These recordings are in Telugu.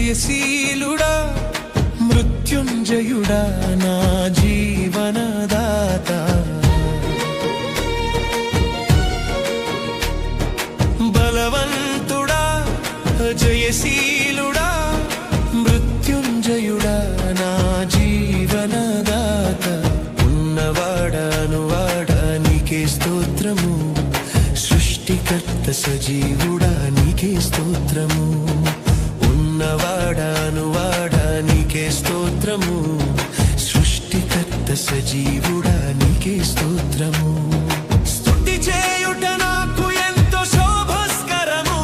జయశీలుడా మృత్యుంజయుడా నా జీవనదాత బలవంతుడా జయశీలుడా మృత్యుంజయుడా నా జీవనదాత ఉన్నవాడా నీకే స్తోత్రము సృష్టికర్త సజీవుడా నీకే స్తోత్రము ఉన్నవాడా నీకే స్తోత్రము సృష్టికర్త సజీవుడా నీకే స్తోత్రము స్తుతి చేయుట నాకు ఎంతో శోభస్కరము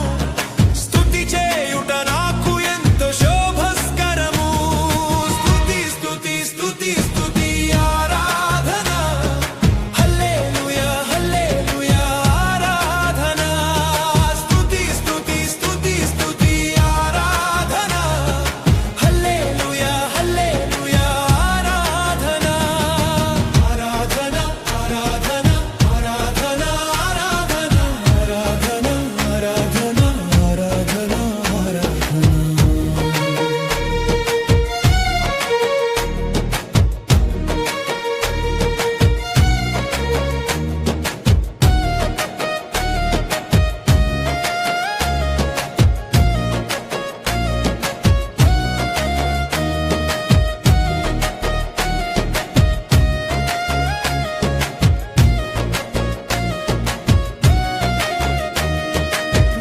స్తుతి చేయుట నాకు ఎంతో శోభస్కరము స్తుతి స్తుతి స్తుతి స్తుతి ఆరాధన హల్లెలూయా హల్లెలూయా ఆరాధన స్తుతి స్తుతి స్తుతి స్తుతి ఆరాధన హల్లెలూయా హల్లెలూయా ఆరాధన ఆరాధన ఆరాధన ఆరాధన ఆరాధన ఆరాధన ఆరాధన ఆరాధన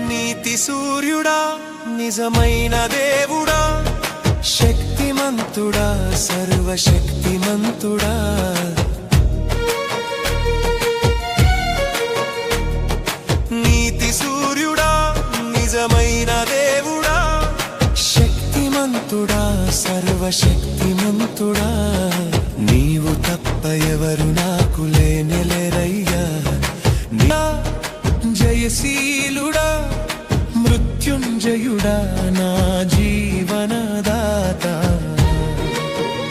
నీతి సూర్యుడా నిజమైన దేవుడా శక్తిమంతుడా సర్వశక్తిమంతుడా నీతి సూర్యుడా నిజమైన దేవుడా శక్తిమంతుడా సర్వశక్తిమంతుడా నీవు తప్ప ఎవరు నాకు లేనెలరయ్యా జయశీలుడా మృత్యుంజయుడా నా జీవనదాత